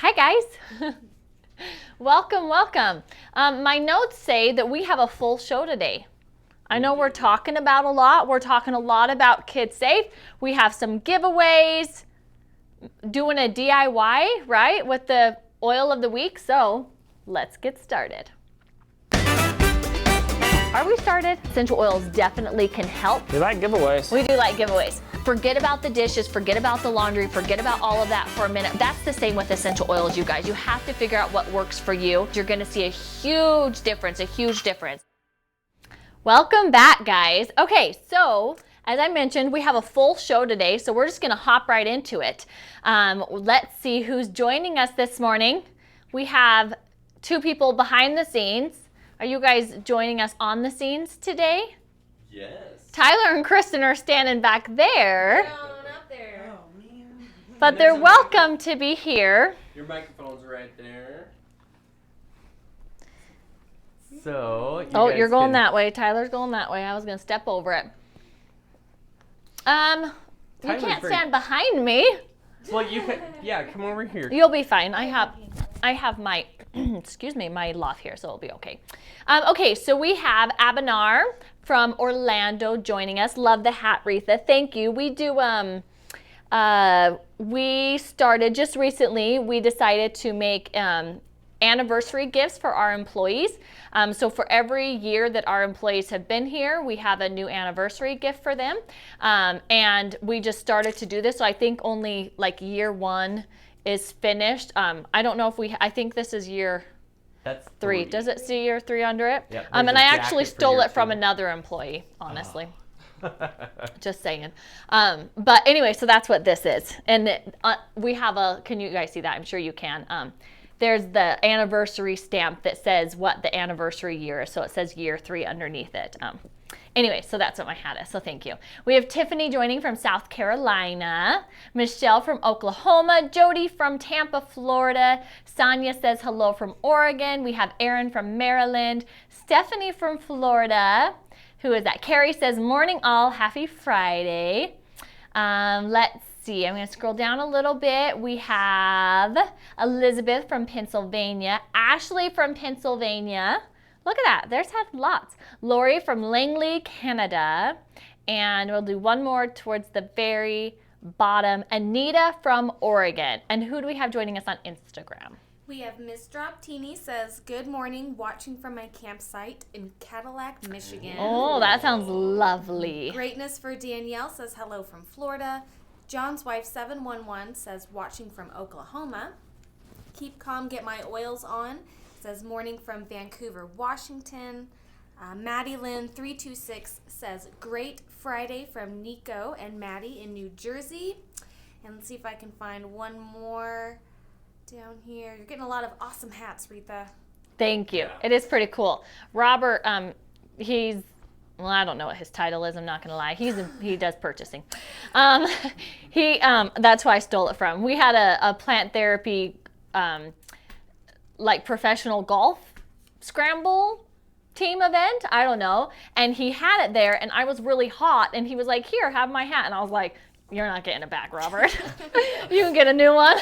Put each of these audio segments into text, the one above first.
Hi guys. Welcome. My notes say that we have a full show today. I know we're talking about a lot. We're talking a lot about KidSafe. We have some giveaways, doing a DIY, right, with the oil of the week. So let's get started. Are we started? Essential oils definitely can help. We like giveaways. We do like giveaways. Forget about the dishes, forget about the laundry, forget about all of that for a minute. That's the same with essential oils, you guys. You have to figure out what works for you. You're gonna see a huge difference, Welcome back, guys. Okay, so as I mentioned, we have a full show today, so we're just gonna hop right into it. Let's see who's joining us this morning. We have two people behind the scenes. Are you guys joining us on the scenes today? Yes. Tyler and Kristen are standing back there. Down up there. Oh, man. But they're welcome to be here. Your microphone's right there. So, You're going that way. Tyler's going that way. I was going to step over it. You can't stand behind me. Well, you can. Yeah, come over here. You'll be fine. I have my, my loft here, so it'll be okay. Okay, so we have Abanar from Orlando joining us. Love the hat, Retha. Thank you. We do, we started just recently, we decided to make anniversary gifts for our employees. So for every year that our employees have been here, we have a new anniversary gift for them. And we just started to do this. So I think only like year one is finished. I don't know if I think this is year That's 3. Does it see year 3 under it? Yep, And I actually stole it from two. another employee, honestly. Just saying. But anyway, so that's what this is. And we have can you guys see that? I'm sure you can. There's the anniversary stamp that says what the anniversary year is. So it says year 3 underneath it. Anyway, so that's what my hat is. So thank you. We have Tiffany joining from South Carolina, Michelle from Oklahoma, Jody from Tampa, Florida. Sonia says hello from Oregon. We have Erin from Maryland, Stephanie from Florida. Who is that? Carrie says morning all, happy Friday. Let's see, I'm going to scroll down a little bit. We have Elizabeth from Pennsylvania, Ashley from Pennsylvania. Look at that, there's had lots. Lori from Langley, Canada. And we'll do one more towards the very bottom. Anita from Oregon. And who do we have joining us on Instagram? We have Miss Droptini says, good morning, watching from my campsite in Cadillac, Michigan. Oh, that sounds lovely. Greatness for Danielle says hello from Florida. John's wife 711 says watching from Oklahoma. Keep calm, get my oils on says morning from Vancouver, Washington. Maddie Lynn 326 says great Friday from Nico and Maddie in New Jersey. And let's see if I can find one more down here. You're getting a lot of awesome hats, Retha. Thank you. It is pretty cool. Robert, he's, well, I don't know what his title is. I'm not going to lie. He does purchasing. That's who I stole it from. We had a plant therapy, like professional golf scramble team event. I don't know. And he had it there and I was really hot and he was like, here, have my hat. And I was like, you're not getting it back, Robert. You can get a new one.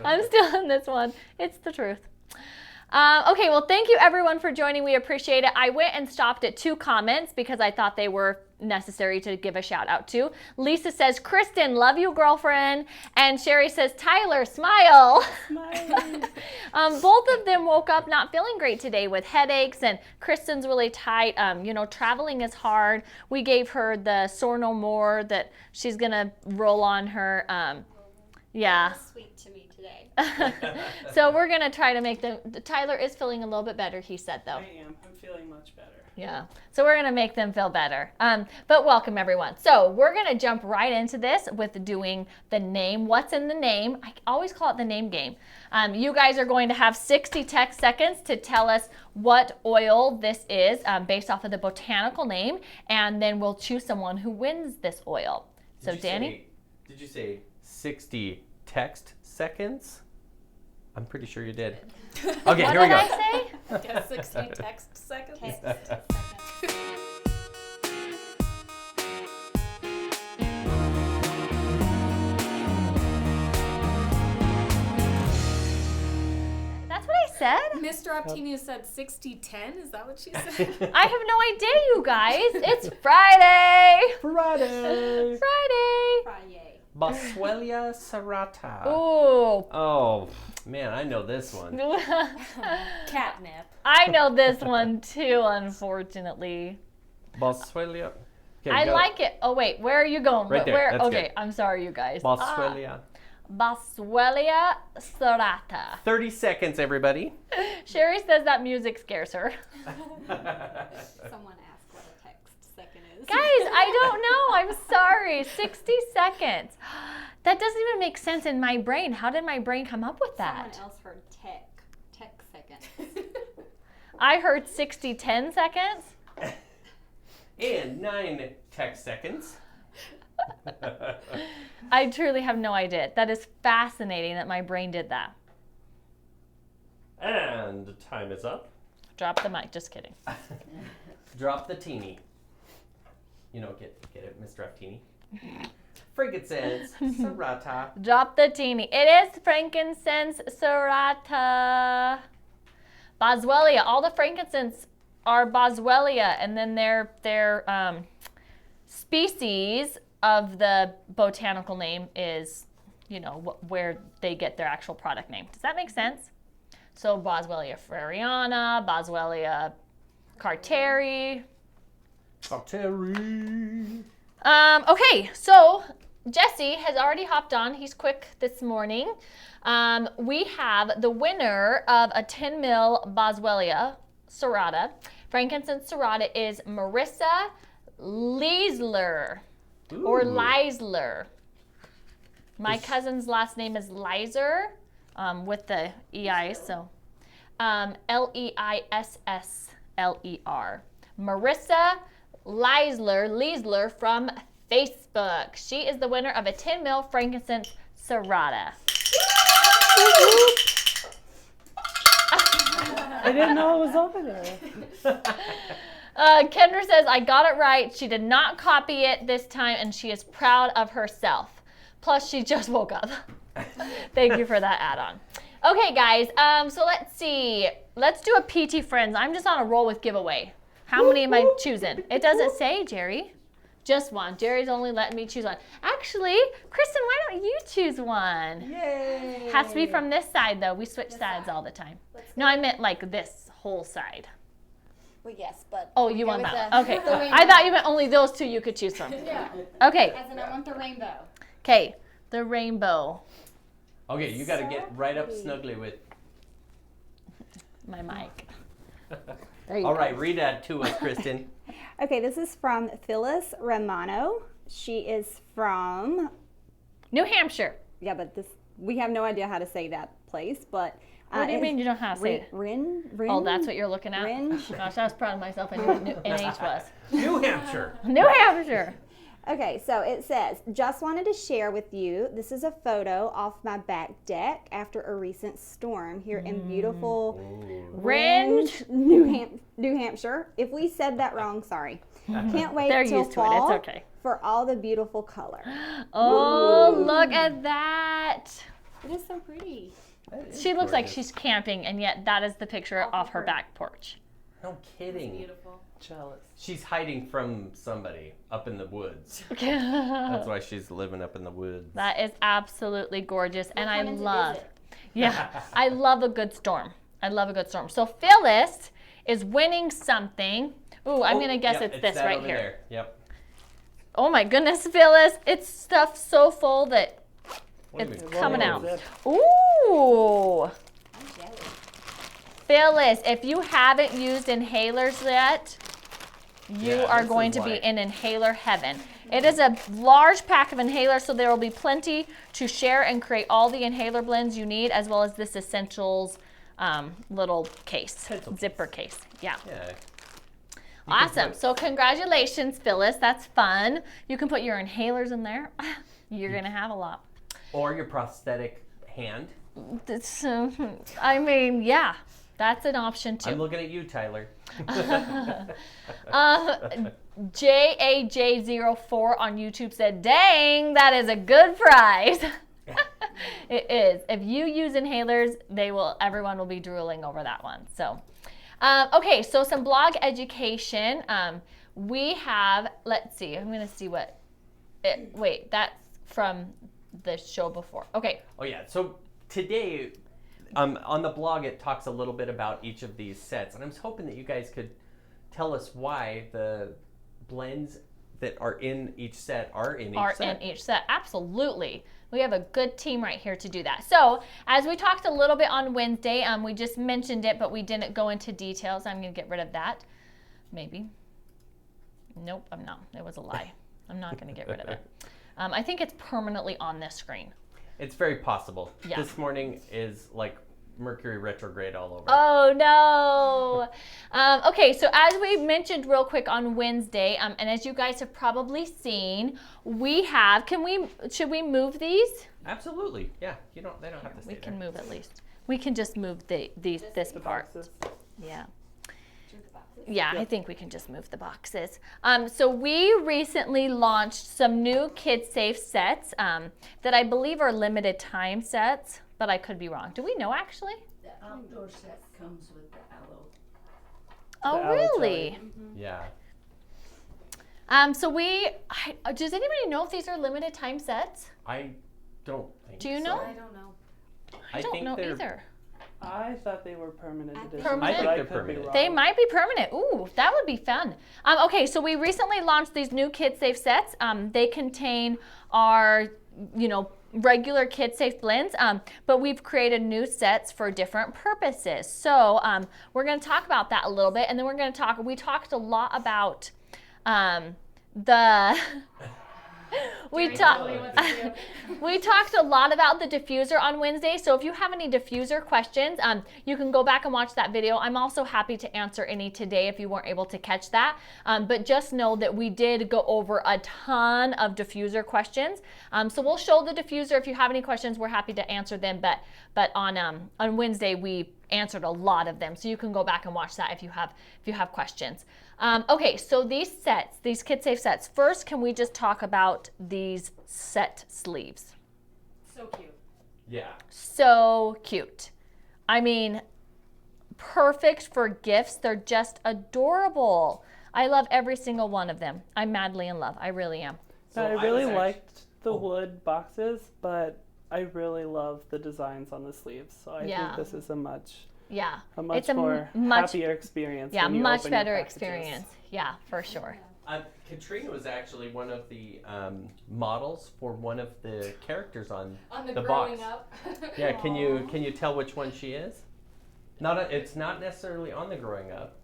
I'm still in this one. It's the truth. Okay, well, thank you everyone for joining. We appreciate it. I went and stopped at 2 comments because I thought they were necessary to give a shout out to. Lisa says, Kristen, love you, girlfriend. And Sherry says, Tyler, smile. Both of them woke up not feeling great today with headaches, and Kristen's really tight. Traveling is hard. We gave her the Sore No More that she's going to roll on her. Yeah. Sweet to me today. So we're going to try to make them. Tyler is feeling a little bit better, he said, though. I am. I'm feeling much better. Yeah. So we're going to make them feel better. But welcome, everyone. So we're going to jump right into this with doing the name. What's in the name? I always call it the name game. You guys are going to have 60 text seconds to tell us what oil this is based off of the botanical name, and then we'll choose someone who wins this oil. So Danny? Did you say 60 text seconds? I'm pretty sure you did. Okay, What here we did go. I say? Yeah, 60 text seconds. said? Mr. Optimius said 60-10. Is that what she said? I have no idea, you guys. It's Friday. Friday. Friday. Friyay. Boswellia serrata. Ooh. Oh, man, I know this one. Catnip. I know this one too, unfortunately. Boswellia. Okay, I go. like it. Oh wait, where are you going? Right there, Where? that's Okay, good. I'm sorry, you guys. Boswellia. Boswellia serrata. 30 seconds, everybody. Sherry says that music scares her. Someone asked what a text second is. Guys, I don't know. I'm sorry. 60 seconds. That doesn't even make sense in my brain. How did my brain come up with that? Someone else heard tech second. I heard 60-10 seconds. And 9 tech seconds. I truly have no idea. That is fascinating that my brain did that. And time is up. Drop the mic. Just kidding. Drop the teeny. You know, get it, Mr. Teeny. Frankincense, serrata. Drop the teeny. It is frankincense serrata. Boswellia. All the frankincense are Boswellia, and then their species of the botanical name is, you know, where they get their actual product name. Does that make sense? So Boswellia freriana, Boswellia carteri. Carteri. Okay, so Jesse has already hopped on. He's quick this morning. We have the winner of a 10 mil Boswellia serrata. Frankincense serrata is Marissa Leisler or Ooh. Leisler. My cousin's last name is Leiser with the EI, so Leissler. Marissa Leisler from Facebook. She is the winner of a 10 mil frankincense serrata. I didn't know it was over there. Kendra says, I got it right. She did not copy it this time, and she is proud of herself. Plus, she just woke up. Thank you for that add-on. Okay, guys, so let's see. Let's do a PT Friends. I'm just on a roll with giveaway. How many am I choosing? It doesn't say, Jerry. Just one. Jerry's only letting me choose one. Actually, Kristen, why don't you choose one? Yay! Has to be from this side, though. We switch sides all the time. No, I meant like this whole side. Well, yes, but. Oh, you go want with that the- one. Okay. the rainbow. I thought you meant only those two you could choose from. Yeah. Okay. As in, I want the rainbow. Okay. The rainbow. Okay, you got to get right up snugly with. My mic. There you All go. right, read that to us, Kristen. Okay, this is from Phyllis Romano. She is from, New Hampshire. yeah, but we have no idea how to say that place, but. What do you mean you don't know how to say it? Rin? Oh, that's what you're looking at? Ringe? Gosh, I was proud of myself. I knew what NH was. New Hampshire. New Hampshire. Okay, so it says, just wanted to share with you, this is a photo off my back deck after a recent storm here in beautiful Ringe. New Hampshire. If we said that wrong, sorry. Can't wait They're till used to it. fall It's okay. for all the beautiful color. Oh, look at that. It is so pretty. She looks like she's camping, and yet that is the picture off her back porch. No kidding. Beautiful. Jealous. She's hiding from somebody up in the woods. That's why she's living up in the woods. That is absolutely gorgeous, and I come in to love, visit. yeah, I love a good storm. I love a good storm. So Phyllis is winning something. Ooh, I'm gonna guess Yep, it's this that right over here. There. Yep. Oh my goodness, Phyllis, it's stuffed so full that What do you it's mean? coming What out. is it? Ooh, I'm jealous. Phyllis, if you haven't used inhalers yet, you Yeah, are this going is to be like- in inhaler heaven. It is a large pack of inhalers, so there will be plenty to share and create all the inhaler blends you need, as well as this essentials little case, Pencil zipper case. Yeah. Yeah. Awesome. So congratulations, Phyllis. That's fun. You can put your inhalers in there. You're going to have a lot. Or your prosthetic hand. I mean, yeah, that's an option too. I'm looking at you, Tyler. JAJ04 on YouTube said, dang, that is a good prize. It is. If you use inhalers, everyone will be drooling over that one. So, okay, so some blog education. We have, let's see, I'm going to see wait, that's from the show before. Okay. Oh yeah, so today on the blog it talks a little bit about each of these sets, and I was hoping that you guys could tell us why the blends that are in each set are in each set. Absolutely. We have a good team right here to do that. So as we talked a little bit on Wednesday, we just mentioned it, but we didn't go into details. I'm going to get rid of that. Maybe. Nope, I'm not. It was a lie. I'm not going to get rid of it. I think it's permanently on this screen. It's very possible. Yeah. This morning is like Mercury retrograde all over. Oh no. Okay, so as we mentioned real quick on Wednesday, and as you guys have probably seen, we have, should we move these? Absolutely. Yeah. They don't have to stay We can there. move at least. We can just move this part. Boxes. Yeah. The boxes. Yeah, I think we can just move the boxes. So we recently launched some new KidSafe sets that I believe are limited time sets, but I could be wrong. Do we know actually? The outdoor set comes with the aloe. Oh, aloe really? Yeah. So does anybody know if these are limited time sets? I don't think Do you so. know? I don't know. I don't think know they're- either. I thought they were permanent editions. Permanent? but I think they're could be permanent. wrong. They might be permanent. Ooh, that would be fun. Okay, so we recently launched these new KidSafe sets. They contain our, regular KidSafe blends, but we've created new sets for different purposes. So we're going to talk about that a little bit, and then we talked a lot about we talked a lot about the diffuser on Wednesday. So if you have any diffuser questions, you can go back and watch that video. I'm also happy to answer any today if you weren't able to catch that. But just know that we did go over a ton of diffuser questions. So we'll show the diffuser. If you have any questions, we're happy to answer them. But on Wednesday, we answered a lot of them. So you can go back and watch that if you have questions. Okay, so these KidSafe sets. First, can we just talk about these set sleeves? So cute. Yeah. So cute. I mean, perfect for gifts. They're just adorable. I love every single one of them. I'm madly in love. I really am. So I was really actually- liked the wood boxes, but I really love the designs on the sleeves. So I Yeah. think this is a much It's a more much happier experience. Yeah, when you much open your better packages. experience. Yeah, for sure. Katrina was actually one of the models for one of the characters on On the box. growing up. Yeah, can you tell which one she is? It's not necessarily on the growing up.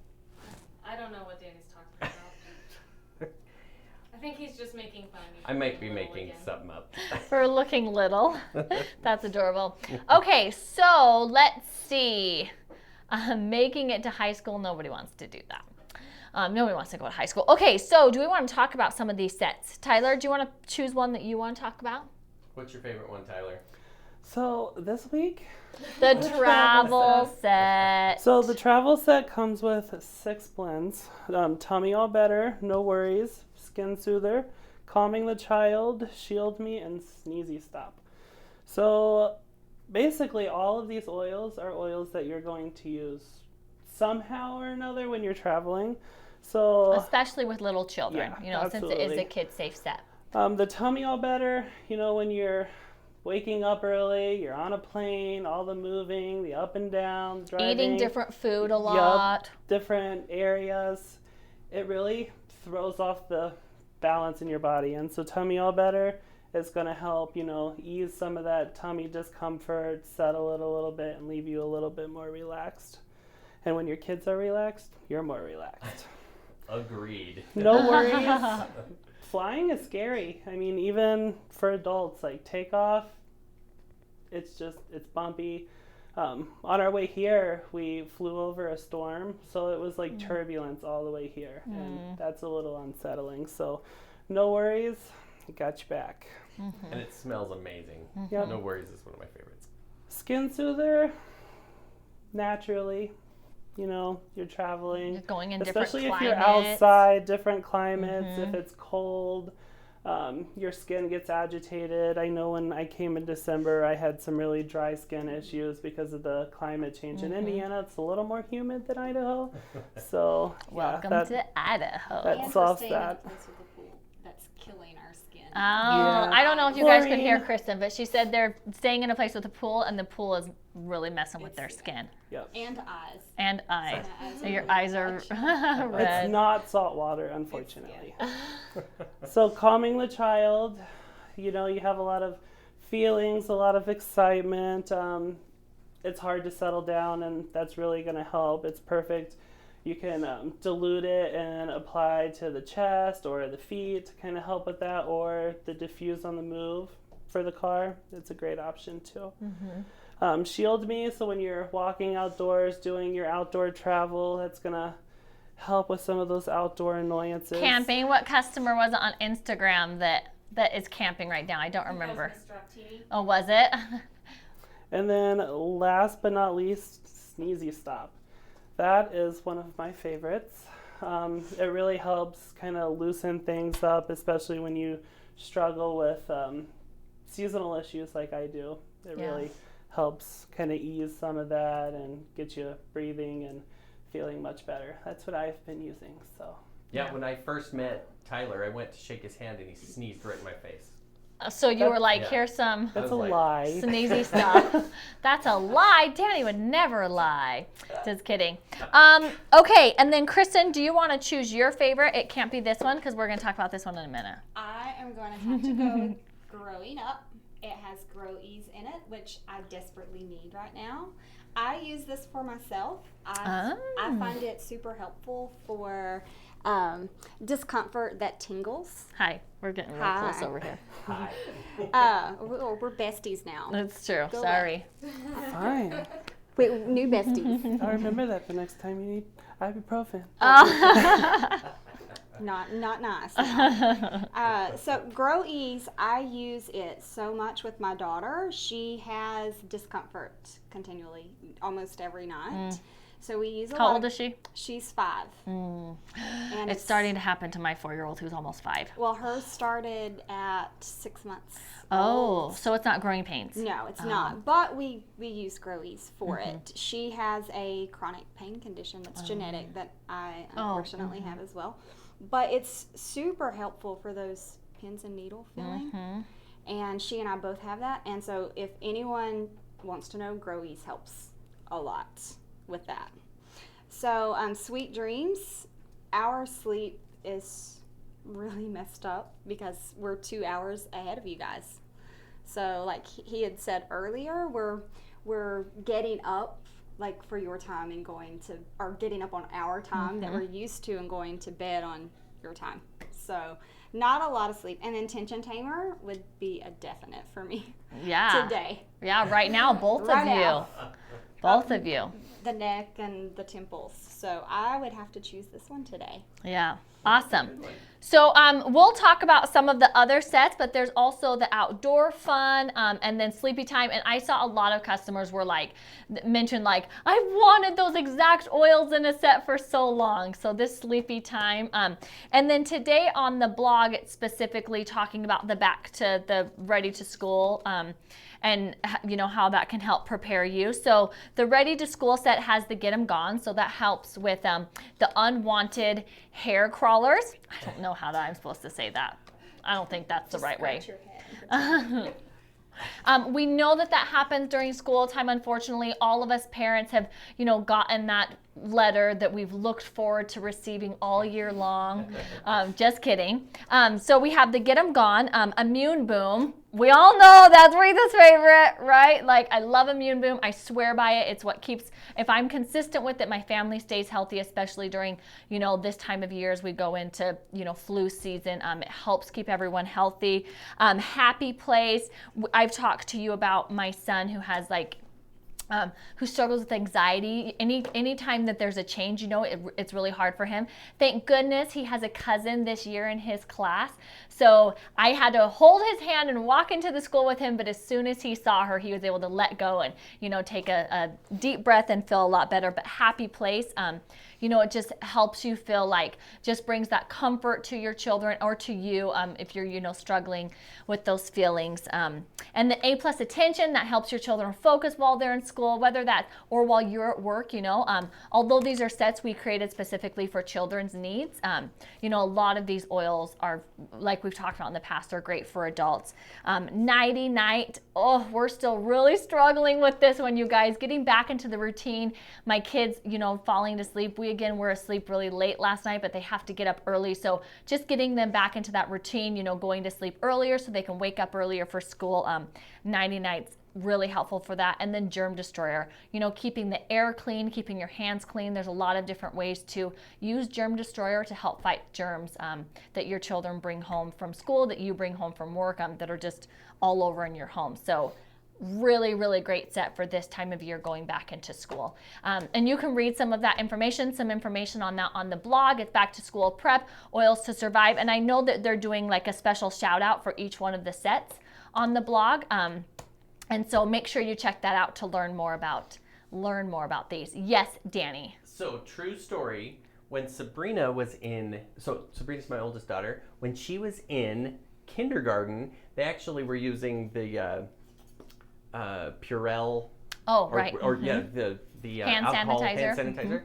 I don't know what Danny's talking about. I think he's just making fun of me. I might be Little making again. something up. For looking little. That's adorable. Okay, so let's see. Making it to high school, nobody wants to do that. Nobody wants to go to high school. Okay, so do we want to talk about some of these sets? Tyler, do you want to choose one that you want to talk about? What's your favorite one, Tyler? So this week, The travel set. so the travel set comes with 6 blends. Tummy All Better, No Worries, Skin Soother, Calming the Child, Shield Me, and Sneezy Stop. So basically all of these oils are oils that you're going to use somehow or another when you're traveling. So Especially with little children, Yeah, since it is a absolutely. KidSafe set. the Tummy All Better, when you're waking up early, you're on a plane, all the moving, the up and down, driving. Eating different food a lot. Different areas, it really throws off the balance in your body. And so Tummy All Better is going to help, ease some of that tummy discomfort, settle it a little bit, and leave you a little bit more relaxed. And when your kids are relaxed, you're more relaxed. Agreed. No worries. Flying is scary. I mean, even for adults, like takeoff, it's bumpy. On our way here, we flew over a storm, so it was like turbulence all the way here, and that's a little unsettling. So, no worries, I got you back. And it smells amazing. Yep. No Worries is one of my favorites. Skin soother, naturally, you're traveling. You're going in different Especially if climates. you're outside, different climates, if it's cold. Your skin gets agitated. I know when I came in December, I had some really dry skin issues because of the climate change. In Indiana, it's a little more humid than Idaho. So, Welcome that, to Idaho. that And solves we're staying in a that. place with a pool that's killing our skin. I don't know if you guys could hear Chlorine. Kristen, but she said they're staying in a place with a pool, and the pool is really messing with their skin Yep. And eyes. and eyes. My eyes So are your really eyes are bloodshot. red. It's not salt water, unfortunately. So calming the child, you know, you have a lot of feelings, a lot of excitement. It's hard to settle down, and that's really going to help. It's perfect. You can dilute it and apply to the chest or the feet to kind of help with that, or the diffuse on the move for the car. It's a great option too. Shield Me, so when you're walking outdoors, doing your outdoor travel, that's going to help with some of those outdoor annoyances. Camping. What customer was it on Instagram that is camping right now? I don't remember. Oh, was it? And then last but not least, Sneezy Stop. That is one of my favorites. It really helps kind of loosen things up, especially when you struggle with seasonal issues like I do. It Yeah. really helps kind of ease some of that and get you breathing and feeling much better. That's what I've been using. So Yeah, when I first met Tyler, I went to shake his hand and he sneezed right in my face. So you were like, Yeah. here's some that's was a like, lie. sneezy stuff. That's a lie. Danny would never lie. Just kidding. Okay, and then Kristen, do you want to choose your favorite? It can't be this one because we're going to talk about this one in a minute. I am going to have to go with Growing Up. It has Grow Ease in it, which I desperately need right now. I use this for myself. I find it super helpful for discomfort that tingles. Hi, we're getting real Hi. close over here. Hi. We're besties now. That's true. Go Sorry. Fine. Wait, new besties. I'll remember that the next time you need ibuprofen. Not nice. So Grow Ease, I use it so much with my daughter. She has discomfort continually, almost every night. So we use a How lot. old is she? She's 5. And It's starting to happen to my 4-year-old who's almost 5. Well, hers started at 6 months. Oh, so it's not growing pains. No, it's not. But we use Grow Ease for it. She has a chronic pain condition that's genetic that I unfortunately have as well. But it's super helpful for those pins and needle feeling. And she and I both have that. And so if anyone wants to know, Grow Ease helps a lot with that. So Sweet Dreams, our sleep is really messed up because we're 2 hours ahead of you guys. So like he had said earlier, we're getting up like for your time and going to, or getting up on our time that we're used to and going to bed on your time. So not a lot of sleep. And then Tension Tamer would be a definite for me Yeah. today. Yeah, right now, both Right of you. now. Both of you. The neck and the temples. So I would have to choose this one today. Yeah. Awesome. So we'll talk about some of the other sets, but there's also the outdoor fun and then sleepy time. And I saw a lot of customers were like, mentioned like, I wanted those exact oils in a set for so long. So this sleepy time. And then today on the blog, it's specifically talking about the back to the ready to school and you know how that can help prepare you. So the ready to school set has the Get 'em Gone, so that helps with the unwanted hair crawlers. I don't know how I'm supposed to say that. I don't think that's the right way. We know that happens during school time. Unfortunately, all of us parents have, you know, gotten that letter that we've looked forward to receiving all year long. Just kidding. So we have the Get 'em Gone, Immune Boom. We all know that's Reese's favorite, right? Like, I love Immune Boom. I swear by it. It's what keeps, if I'm consistent with it, my family stays healthy, especially during, you know, this time of year as we go into, you know, flu season. It helps keep everyone healthy. Happy Place. I've talked to you about my son who has like who struggles with anxiety. Any time that there's a change, you know, it's really hard for him. Thank goodness he has a cousin this year in his class. So I had to hold his hand and walk into the school with him, but as soon as he saw her, he was able to let go and, you know, take a deep breath and feel a lot better. But happy place. You know, it just helps you feel like, just brings that comfort to your children or to you if you're, you know, struggling with those feelings. And the A+ attention, that helps your children focus while they're in school, whether that or while you're at work, you know. Although these are sets we created specifically for children's needs, you know, a lot of these oils are, like we've talked about in the past, are great for adults. Nighty night, oh, we're still really struggling with this one, you guys, getting back into the routine. My kids, you know, falling to sleep. We again were asleep really late last night, but they have to get up early. So just getting them back into that routine, you know, going to sleep earlier so they can wake up earlier for school. Nighty nights, really helpful for that. And then Germ Destroyer, you know, keeping the air clean, keeping your hands clean. There's a lot of different ways to use Germ Destroyer to help fight germs that your children bring home from school, that you bring home from work, that are just all over in your home. So really, really great set for this time of year going back into school. And you can read some of that information, some information on that on the blog. It's Back to School Prep, Oils to Survive. And I know that they're doing like a special shout out for each one of the sets on the blog. And so make sure you check that out to learn more about these. Yes, Danny. So true story, when Sabrina was in, so Sabrina's my oldest daughter, when she was in kindergarten, they actually were using the Purell. Oh, or, right. Or yeah, the hand alcohol sanitizer. hand sanitizer.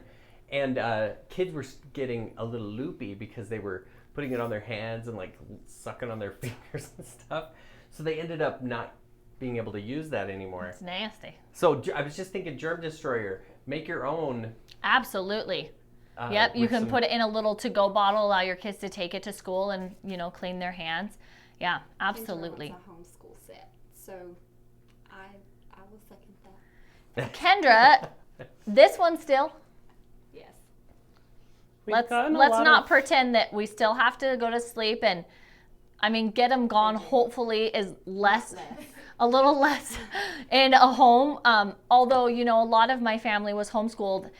And kids were getting a little loopy because they were putting it on their hands and like sucking on their fingers and stuff. So they ended up not being able to use that anymore. It's nasty. So I was just thinking, Germ Destroyer, make your own. Absolutely. Yep, you can put it in a little to-go bottle, allow your kids to take it to school and, you know, clean their hands. Yeah, absolutely. It's a homeschool set, so I will second that. Kendra, this one still. Yes. Let's not pretend that we still have to go to sleep, and I mean, get them gone hopefully is a little less in a home. Although, you know, a lot of my family was homeschooled.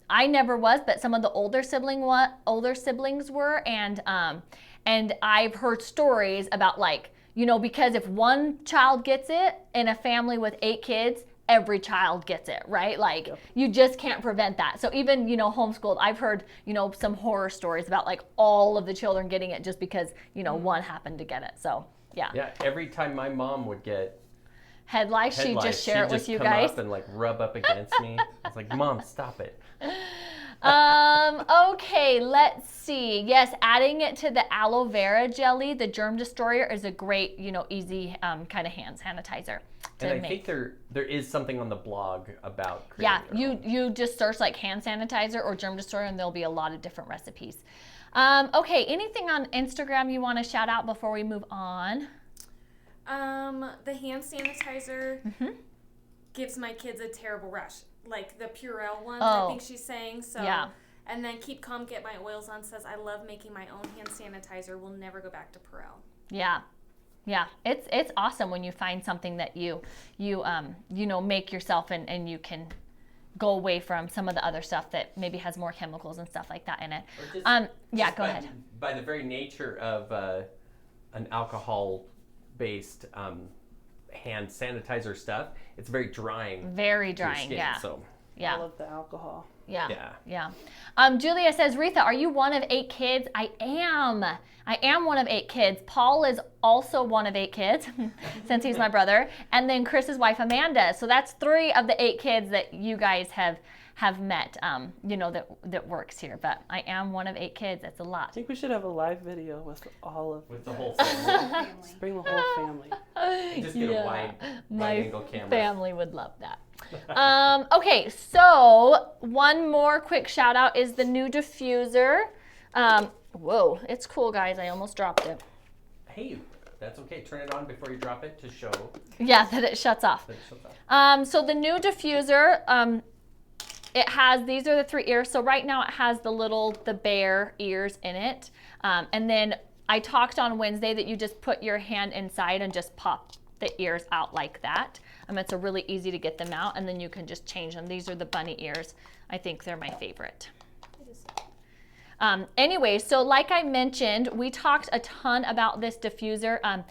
I never was, but some of the older siblings were, and I've heard stories about, like, you know, because if one child gets it in a family with 8 kids, every child gets it, right? Like, yep. You just can't prevent that. So even, you know, homeschooled, I've heard, you know, some horror stories about like all of the children getting it just because, you know, one happened to get it. So yeah. Yeah, every time my mom would get head lice, she'd just share it with you guys. Up and like rub up against me. I was like, Mom, stop it. Okay, let's see. Yes, adding it to the aloe vera jelly, the Germ Destroyer, is a great, you know, easy kind of hand sanitizer to and I make. think there is something on the blog about creating you just search like hand sanitizer or Germ Destroyer and there'll be a lot of different recipes. Okay, anything on Instagram you want to shout out before we move on? The hand sanitizer gives my kids a terrible rash. Like the Purell one, I think she's saying. So, yeah. And then Keep Calm, Get My Oils On says, I love making my own hand sanitizer. We'll never go back to Purell. Yeah. Yeah, it's awesome when you find something that you know, make yourself and you can go away from some of the other stuff that maybe has more chemicals and stuff like that in it. Go ahead. By the very nature of an alcohol-based hand sanitizer stuff, it's very drying. Very to your drying, skin, yeah. So. Yeah. All of the alcohol. Yeah. Julia says, Retha, are you one of 8 kids? I am one of 8 kids. Paul is also one of 8 kids, since he's my brother. And then Chris's wife, Amanda. So that's 3 of the 8 kids that you guys have met, you know, that works here. But I am one of 8 kids. That's a lot. I think we should have a live video with all of the whole family. Just bring the whole family. Just get a wide angle camera. My family would love that. Okay, so one more quick shout out is the new diffuser. Whoa, it's cool, guys. I almost dropped it. Hey, that's okay. Turn it on before you drop it to show. Yeah, that it shuts off. So the new diffuser, it has, these are the 3 ears. So right now it has the bare ears in it. And then I talked on Wednesday that you just put your hand inside and just pop the ears out like that. It's a really easy to get them out, and then you can just change them. These are the bunny ears. I think they're my favorite. Anyway, so like I mentioned, we talked a ton about this diffuser.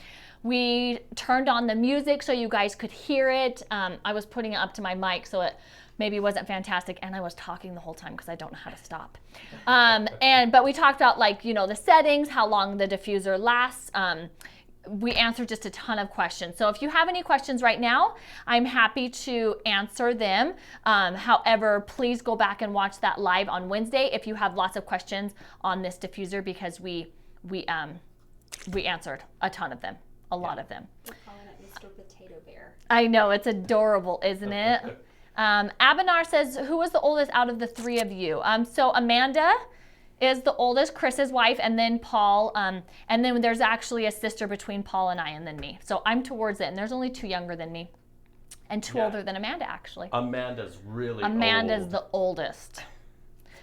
We turned on the music so you guys could hear it. I was putting it up to my mic so it maybe wasn't fantastic, and I was talking the whole time because I don't know how to stop. But we talked about, like, you know, the settings, how long the diffuser lasts. We answered just a ton of questions. So if you have any questions right now, I'm happy to answer them. However, please go back and watch that live on Wednesday if you have lots of questions on this diffuser, because we answered a ton of them, a lot of them. We're calling it Mr. Potato Bear. I know, it's adorable, isn't it? Abenar says, who was the oldest out of the three of you? So Amanda is the oldest, Chris's wife, and then Paul, and then there's actually a sister between Paul and I, and then me. So I'm towards it, and there's only 2 younger than me, and 2 older than Amanda, actually. Amanda's really Amanda's old. the oldest.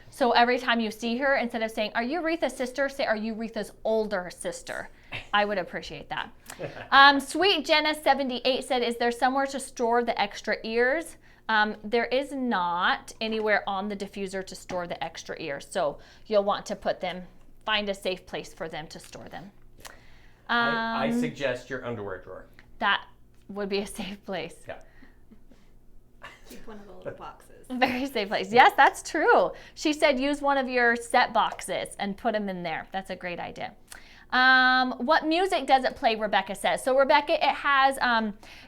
So every time you see her, instead of saying, are you Retha's sister, say, are you Retha's older sister? I would appreciate that. Sweet Jenna 78 said, is there somewhere to store the extra ears? There is not anywhere on the diffuser to store the extra ears, so you'll want to put them, find a safe place for them to store them. I suggest your underwear drawer. That would be a safe place. Yeah. Keep one of the little boxes. Very safe place. Yes, that's true. She said use one of your set boxes and put them in there. That's a great idea. What music does it play, Rebecca says. So Rebecca, it has,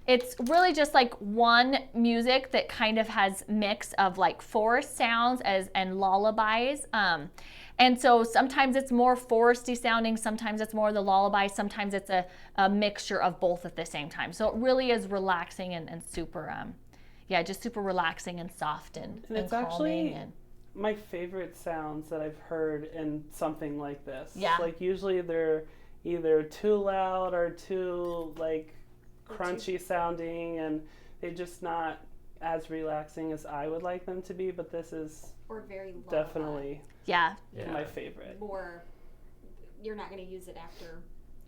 it's really just like one music that kind of has mix of like forest sounds and lullabies. And so sometimes it's more foresty sounding, sometimes it's more the lullaby, sometimes it's a mixture of both at the same time. So it really is relaxing and super, just super relaxing and soft and it's calming. Actually my favorite sounds that I've heard in something like this. Yeah. Like usually they're either too loud or too like crunchy sounding, and they're just not as relaxing as I would like them to be, but this is Or very lullaby. definitely my favorite. Or you're not going to use it after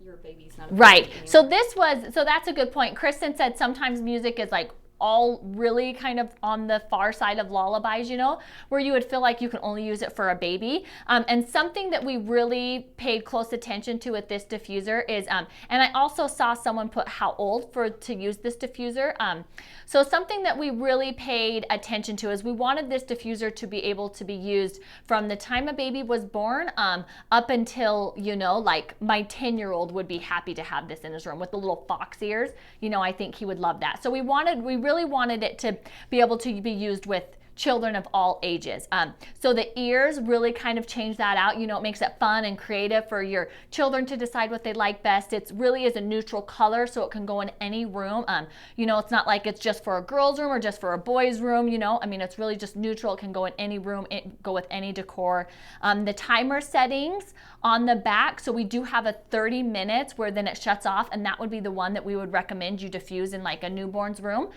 your baby's not Right. anymore. So that's a good point. Kristen said sometimes music is like all really kind of on the far side of lullabies, you know, where you would feel like you can only use it for a baby. And something that we really paid close attention to with this diffuser is, and I also saw someone put how old to use this diffuser. So something that we really paid attention to is we wanted this diffuser to be able to be used from the time a baby was born up until, you know, like my 10-year-old would be happy to have this in his room with the little fox ears. You know, I think he would love that. So we really wanted it to be able to be used with children of all ages. So the ears really kind of change that out. You know, it makes it fun and creative for your children to decide what they like best. It really is a neutral color, so it can go in any room. You know, it's not like it's just for a girl's room or just for a boy's room, you know. I mean, it's really just neutral. It can go in any room, go with any decor. The timer settings on the back, so we do have a 30 minutes where then it shuts off, and that would be the one that we would recommend you diffuse in like a newborn's room.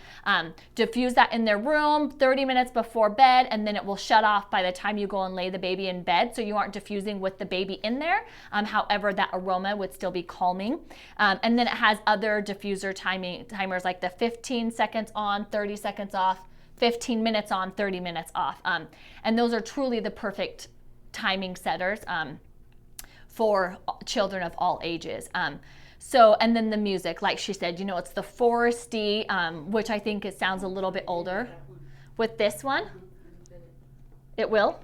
Diffuse that in their room 30 minutes before bed, and then it will shut off by the time you go and lay the baby in bed, so you aren't diffusing with the baby in there. However, that aroma would still be calming. And then it has other diffuser timers like the 15 seconds on, 30 seconds off, 15 minutes on, 30 minutes off. And those are truly the perfect timing setters for children of all ages. So, and then the music, like she said, you know, it's the foresty, which I think it sounds a little bit older. With this one, it will.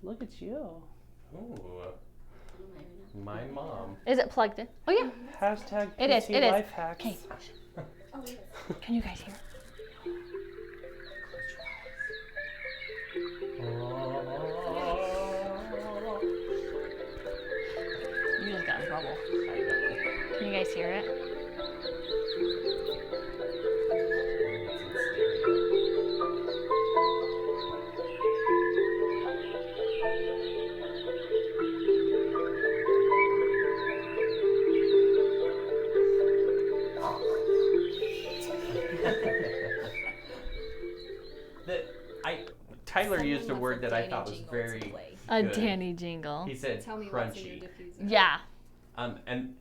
Look at you. Ooh. My mom. Is it plugged in? Oh yeah. Hashtag It is, PC it is. life hacks. Okay. Can you guys hear? You just got in trouble. Can you guys hear it? Tyler used a word that I thought was very good. A Danny jingle. He said Tell me what's in your crunchy. diffuser. Yeah. And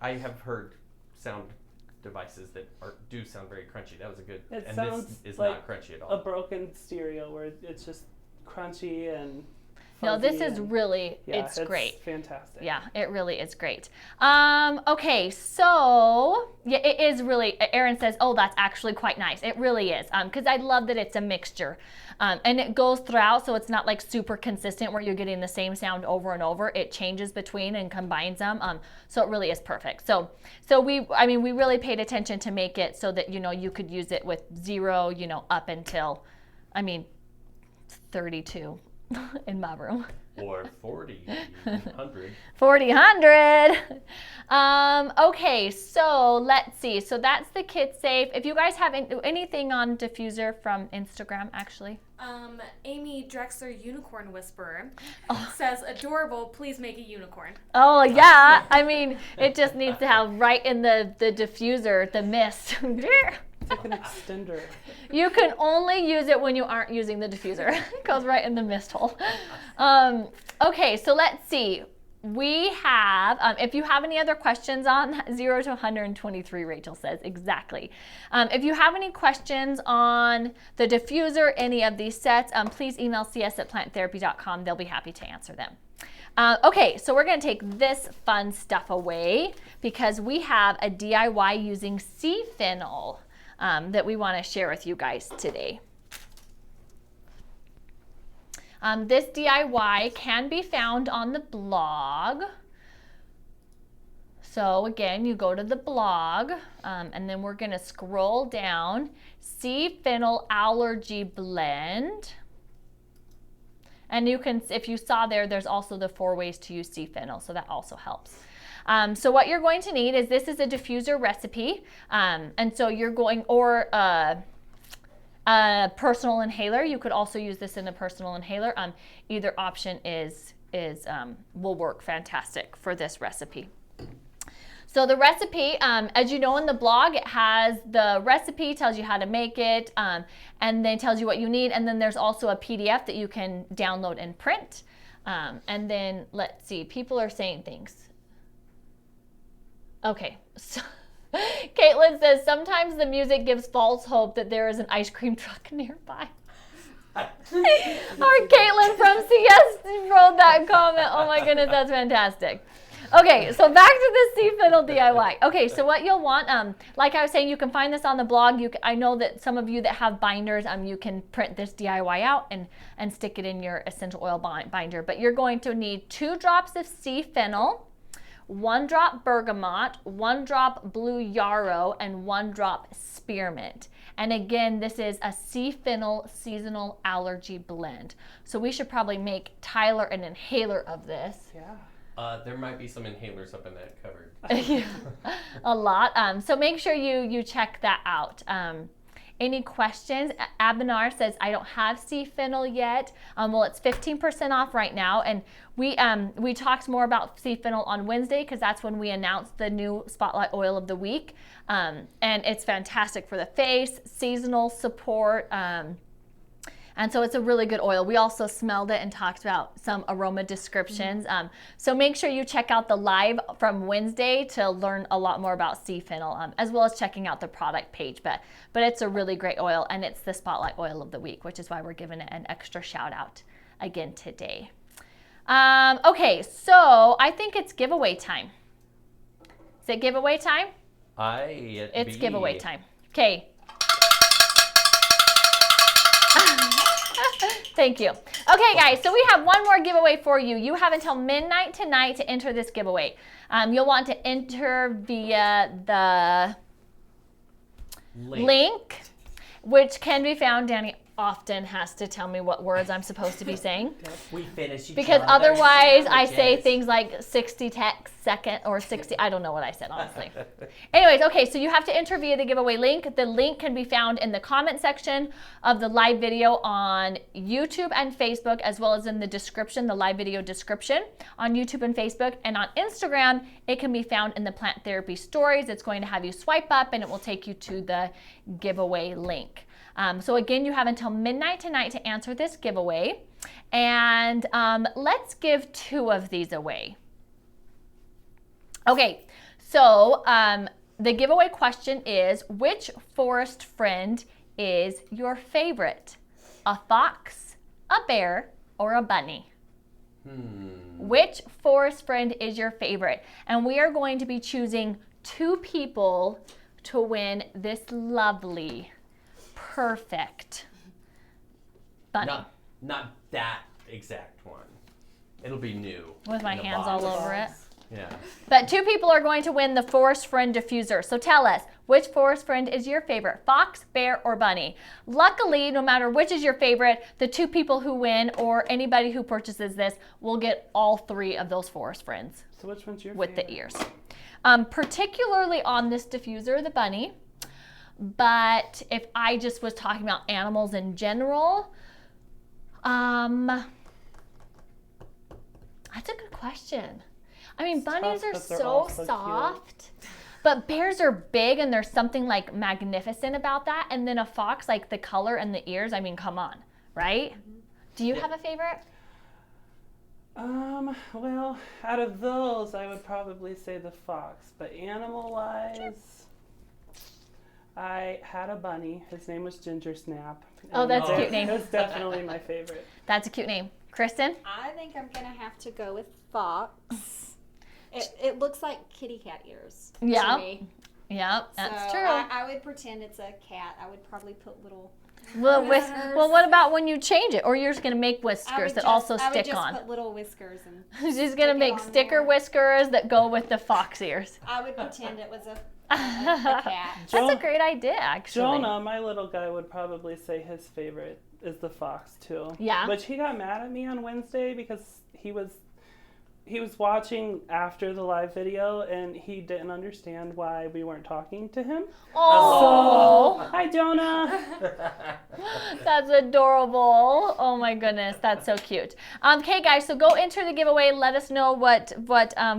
I have heard sound devices that do sound very crunchy. That was a good. It and sounds this is like not crunchy at all. a broken stereo where it's just crunchy and No, this fuzzy is and- really, yeah, it's great. Fantastic. Yeah, it really is great. Okay, so yeah, it is really, Erin says, oh, that's actually quite nice. It really is, because I love that it's a mixture. And it goes throughout, so it's not like super consistent where you're getting the same sound over and over. It changes between and combines them. So it really is perfect. So we really paid attention to make it so that, you could use it with 0, up until, 32 in my room. Or 4,100. 4,100. Okay, so let's see. So that's the KidSafe. If you guys have anything on diffuser from Instagram, actually. Amy Drexler, Unicorn Whisperer, says, adorable, please make a unicorn. Oh, yeah. It just needs to have right in the diffuser, the mist. It's like an extender. You can only use it when you aren't using the diffuser. It goes right in the mist hole. Okay, so let's see. We have, if you have any other questions on 0 to 123, Rachel says, exactly. If you have any questions on the diffuser, any of these sets, please email cs@planttherapy.com. They'll be happy to answer them. Okay, so we're going to take this fun stuff away because we have a DIY using sea fennel that we want to share with you guys today. This DIY can be found on the blog. So again, you go to the blog, and then we're going to scroll down, Sea Fennel Allergy Blend. And you can, if you saw there's also the 4 ways to use sea fennel, so that also helps. So what you're going to need is, this is a diffuser recipe, and so you're going, or a personal inhaler. You could also use this in a personal inhaler. Either option will work fantastic for this recipe. So the recipe, as you know in the blog, it has the recipe, tells you how to make it, and then tells you what you need. And then there's also a PDF that you can download and print. And then let's see, people are saying things. Okay, so Caitlin says, sometimes the music gives false hope that there is an ice cream truck nearby. Our Caitlin from CS wrote that comment. Oh my goodness, that's fantastic. Okay, so back to the sea fennel DIY. Okay, so what you'll want, like I was saying, you can find this on the blog. I know that some of you that have binders, you can print this DIY out and stick it in your essential oil binder. But you're going to need 2 drops of sea fennel, 1 drop bergamot, 1 drop blue yarrow, and 1 drop spearmint. And again, this is a sea fennel seasonal allergy blend. So we should probably make Tyler an inhaler of this. Yeah. There might be some inhalers up in that cupboard. A lot. So make sure you check that out. Any questions? Abinar says, I don't have sea fennel yet. Well, it's 15% off right now. And we talked more about sea fennel on Wednesday because that's when we announced the new Spotlight Oil of the Week. And it's fantastic for the face, seasonal support. And so it's a really good oil. We also smelled it and talked about some aroma descriptions. So make sure you check out the live from Wednesday to learn a lot more about sea fennel, as well as checking out the product page. But it's a really great oil, and it's the Spotlight Oil of the Week, which is why we're giving it an extra shout out again today. Okay, so I think it's giveaway time. Is it giveaway time? It's giveaway time. Okay. Thank you. Okay, guys, so we have one more giveaway for you. You have until midnight tonight to enter this giveaway. You'll want to enter via the link, which can be found. Danny often has to tell me what words I'm supposed to be saying. We finish each Because other otherwise I say sandwiches. things like 60 text second or 60, I don't know what I said, honestly. Anyways, okay, so you have to enter via the giveaway link. The link can be found in the comment section of the live video on YouTube and Facebook, as well as in the description, the live video description on YouTube and Facebook. And on Instagram, it can be found in the Plant Therapy Stories. It's going to have you swipe up and it will take you to the giveaway link. So again, you have until midnight tonight to answer this giveaway. And let's give 2 of these away. Okay, so the giveaway question is, which forest friend is your favorite? A fox, a bear, or a bunny? Which forest friend is your favorite? And we are going to be choosing 2 people to win this lovely, perfect bunny. Not that exact one. It'll be new. With my in the hands box. all over it. Yeah. But 2 people are going to win the Forest Friend diffuser. So tell us, which forest friend is your favorite? Fox, bear, or bunny? Luckily, no matter which is your favorite, the 2 people who win or anybody who purchases this will get all 3 of those forest friends So which one's your with favorite? the ears. Particularly on this diffuser, the bunny. But if I just was talking about animals in general, that's a good question. I mean, bunnies are but they're so all so cute. soft, but bears are big, and there's something like magnificent about that. And then a fox, like the color and the ears, I mean, come on, right? Do you have a favorite? Well, out of those, I would probably say the fox. But animal-wise, I had a bunny. His name was Ginger Snap. Oh, that's a And cute name. It was definitely my favorite. That's a cute name. Kristen? I think I'm gonna have to go with fox. It looks like kitty cat ears Yeah. to me. Yep, that's So true. I would pretend it's a cat. I would probably put little. Well, whiskers. well, what about when you change it? Or you're just going to make I whiskers would that just, also I would stick just on? put little whiskers and. She's going to stick it make on sticker there. whiskers that go with the fox ears. I would pretend it was a cat. That's a great idea, actually. Jonah, my little guy, would probably say his favorite is the fox too. Yeah. But he got mad at me on Wednesday because he was watching after the live video and he didn't understand why we weren't talking to him. Oh, Hi, Jonah. that's adorable. Oh my goodness, that's so cute. Okay, guys, so go enter the giveaway. Let us know what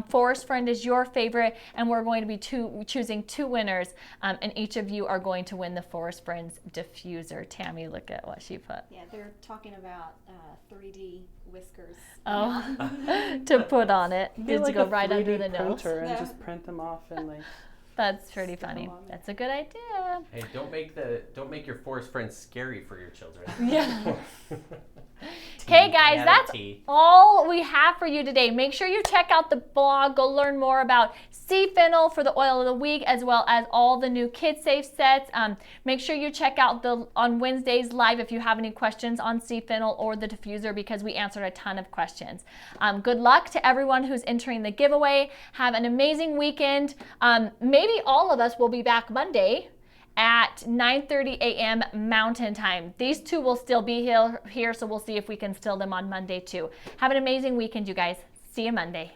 forest friend is your favorite, and we're going to be choosing 2 winners, and each of you are going to win the Forest Friends diffuser. Tammy, look at what she put. Yeah, they're talking about 3D whiskers. Oh, to put on it. Get Just like go a right under 3D the nose. printer and Yeah. just print them off and like. That's pretty Stick 'em funny. on there. That's a good idea. Hey, don't make your forest friends scary for your children. Yeah. Okay, guys, Add a that's T. all we have for you today. Make sure you check out the blog. Go learn more about Fennel for the oil of the week, as well as all the new KidSafe sets. Make sure you check out on Wednesdays live if you have any questions on Fennel or the diffuser, because we answered a ton of questions. Good luck to everyone who's entering the giveaway. Have an amazing weekend. Maybe all of us will be back Monday at 9:30 a.m. Mountain Time. These 2 will still be here, so we'll see if we can steal them on Monday too. Have an amazing weekend, you guys. See you Monday.